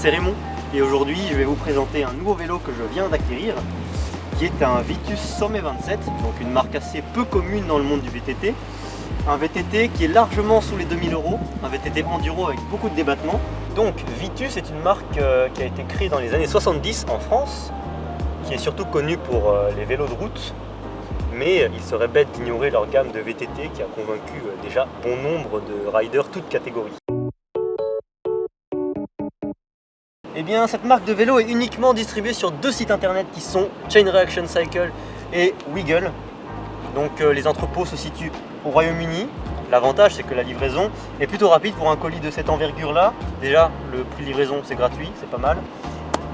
c'est Raymond et aujourd'hui je vais vous présenter un nouveau vélo que je viens d'acquérir qui est un Vitus Sommet 27, donc une marque assez peu commune dans le monde du VTT. Un VTT qui est largement sous les 2000 €, un VTT enduro avec beaucoup de débattements. Donc Vitus est une marque qui a été créée dans les années 70 en France, qui est surtout connue pour les vélos de route. Mais il serait bête d'ignorer leur gamme de VTT qui a convaincu déjà bon nombre de riders toutes catégories. Eh bien, cette marque de vélo est uniquement distribuée sur 2 sites internet qui sont Chain Reaction Cycle et Wiggle. Donc les entrepôts se situent au Royaume-Uni. L'avantage c'est que la livraison est plutôt rapide pour un colis de cette envergure là. Déjà le prix de livraison c'est gratuit, c'est pas mal.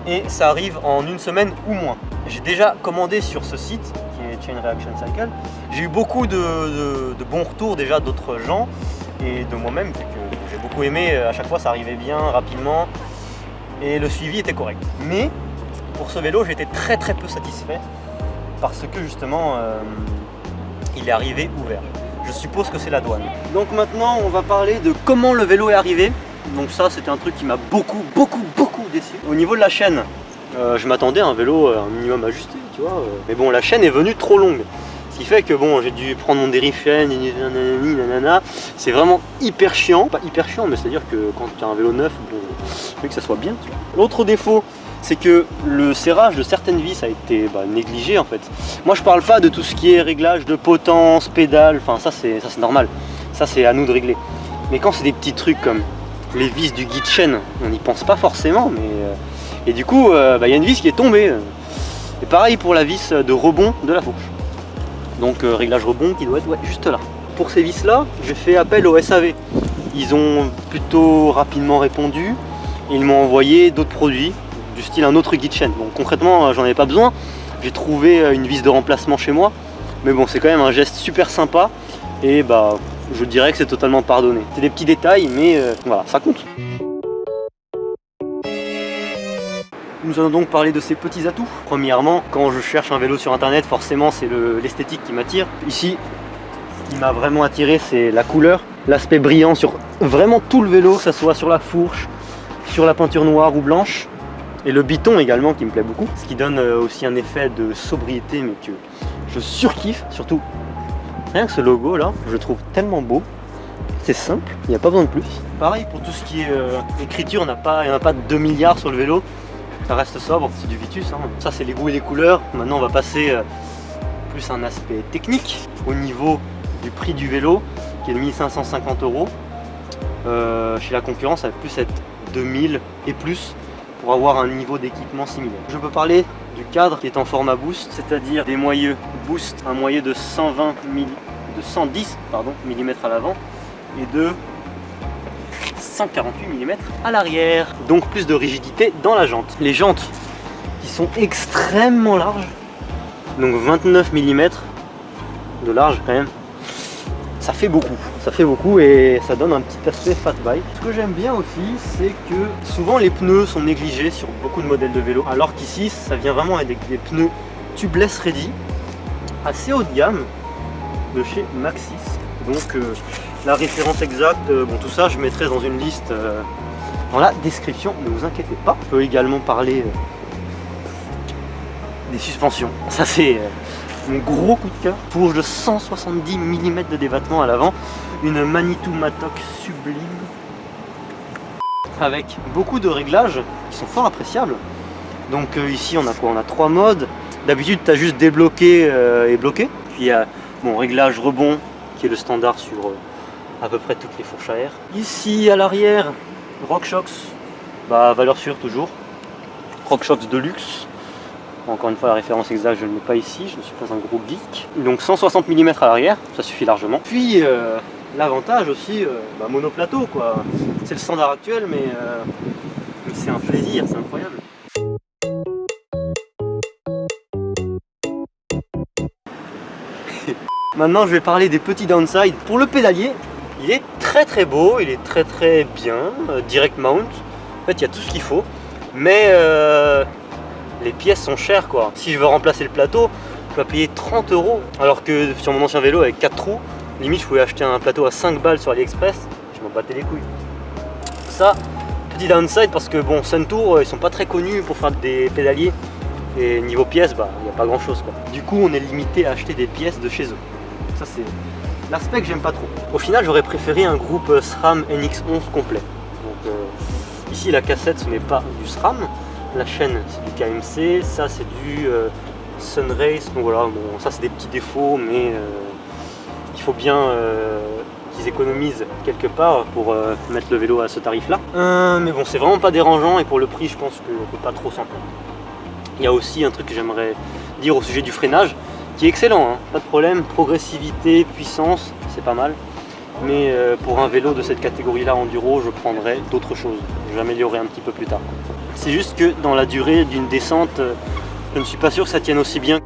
Et ça arrive en 1 semaine ou moins. J'ai déjà commandé sur ce site qui est Chain Reaction Cycle. J'ai eu beaucoup de bons retours déjà d'autres gens et de moi-même, vu que j'ai beaucoup aimé, à chaque fois ça arrivait bien, rapidement. Et le suivi était correct. Mais pour ce vélo j'étais très peu satisfait parce que justement il est arrivé ouvert. Je suppose que c'est la douane. Donc maintenant on va parler de comment le vélo est arrivé. Donc ça c'était un truc qui m'a beaucoup déçu. Au niveau de la chaîne, je m'attendais à un vélo un minimum ajusté, tu vois. Mais bon, la chaîne est venue trop longue. Ce qui fait que bon, j'ai dû prendre mon dérive chaîne, nanana. C'est vraiment hyper chiant. Pas hyper chiant, mais c'est-à-dire que quand tu as un vélo neuf, bon, je veux que ça soit bien. L'autre défaut, c'est que le serrage de certaines vis a été négligé en fait. Moi je parle pas de tout ce qui est réglage de potence, pédale, enfin ça c'est normal. Ça c'est à nous de régler. Mais quand c'est des petits trucs comme les vis du guide chaîne, on n'y pense pas forcément, mais et du coup y a une vis qui est tombée. Et pareil pour la vis de rebond de la fourche. Donc réglage rebond qui doit être juste là. Pour ces vis là, j'ai fait appel au SAV. Ils ont plutôt rapidement répondu et ils m'ont envoyé d'autres produits du style un autre guide chaîne. Bon concrètement j'en avais pas besoin. J'ai trouvé une vis de remplacement chez moi. Mais bon c'est quand même un geste super sympa et je dirais que c'est totalement pardonné. C'est des petits détails mais voilà, ça compte. Nous allons donc parler de ces petits atouts. Premièrement, quand je cherche un vélo sur internet, forcément c'est l'esthétique qui m'attire. Ici, ce qui m'a vraiment attiré, c'est la couleur, l'aspect brillant sur vraiment tout le vélo, que ce soit sur la fourche, sur la peinture noire ou blanche. Et le biton également qui me plaît beaucoup. Ce qui donne aussi un effet de sobriété, mais que je surkiffe. Surtout, rien que ce logo là, je le trouve tellement beau. C'est simple, il n'y a pas besoin de plus. Pareil pour tout ce qui est écriture, il n'y en a pas 2 milliards sur le vélo. Ça reste sobre, c'est du Vitus. Hein. Ça c'est les goûts et les couleurs. Maintenant on va passer plus à un aspect technique au niveau du prix du vélo qui est de 1550 €. Chez la concurrence ça va plus être 2000 et plus pour avoir un niveau d'équipement similaire. Je peux parler du cadre qui est en format boost, c'est-à-dire des moyeux boost, un moyeu de 110 mm à l'avant et de 148 mm à l'arrière, donc plus de rigidité dans la jante. Les jantes qui sont extrêmement larges, donc 29 mm de large quand même, ça fait beaucoup et ça donne un petit aspect fat bike. Ce que j'aime bien aussi, c'est que souvent les pneus sont négligés sur beaucoup de modèles de vélo, alors qu'ici ça vient vraiment avec des pneus tubeless ready, assez haut de gamme, de chez Maxxis. Donc la référence exacte, tout ça je mettrai dans une liste dans la description, ne vous inquiétez pas. Je peux également parler des suspensions. Ça c'est mon gros coup de cœur. Fourche de 170 mm de débattement à l'avant, une Manitou Matok sublime avec beaucoup de réglages qui sont fort appréciables. Donc ici on a quoi? On a 3 modes. D'habitude tu as juste débloqué et bloqué. Puis il y a réglage rebond qui est le standard sur à peu près toutes les fourches à air. Ici à l'arrière, RockShox, valeur sûre toujours. RockShox Deluxe. Encore une fois la référence exacte je ne l'ai pas ici, je ne suis pas un gros geek. Donc 160 mm à l'arrière, ça suffit largement. Puis l'avantage aussi, monoplateau quoi. C'est le standard actuel mais c'est un plaisir, c'est incroyable. Maintenant je vais parler des petits downsides. Pour le pédalier, il est très beau, il est très bien, direct mount. En fait il y a tout ce qu'il faut, mais les pièces sont chères quoi. Si je veux remplacer le plateau, je dois payer 30 €, alors que sur mon ancien vélo avec 4 trous, limite je pouvais acheter un plateau à 5 balles sur AliExpress, je m'en battais les couilles. Ça, Petit downside parce que bon, Suntour, ils sont pas très connus pour faire des pédaliers. Et niveau pièces, bah, il n'y a pas grand chose quoi. Du coup, on est limité à acheter des pièces de chez eux. Ça, c'est l'aspect que j'aime pas trop. Au final, j'aurais préféré un groupe SRAM NX11 complet. Donc, ici, la cassette, ce n'est pas du SRAM. La chaîne, c'est du KMC. Ça, c'est du Sunrace. Donc voilà, bon, ça, c'est des petits défauts, mais il faut bien qu'ils économisent quelque part pour mettre le vélo à ce tarif-là. Mais bon, c'est vraiment pas dérangeant et pour le prix, je pense qu'on peut pas trop s'en plaindre. Il y a aussi un truc que j'aimerais dire au sujet du freinage, qui est excellent, hein, pas de problème, progressivité, puissance, c'est pas mal. Mais pour un vélo de cette catégorie-là enduro, je prendrais d'autres choses, j'améliorerai un petit peu plus tard. C'est juste que dans la durée d'une descente, je ne suis pas sûr que ça tienne aussi bien.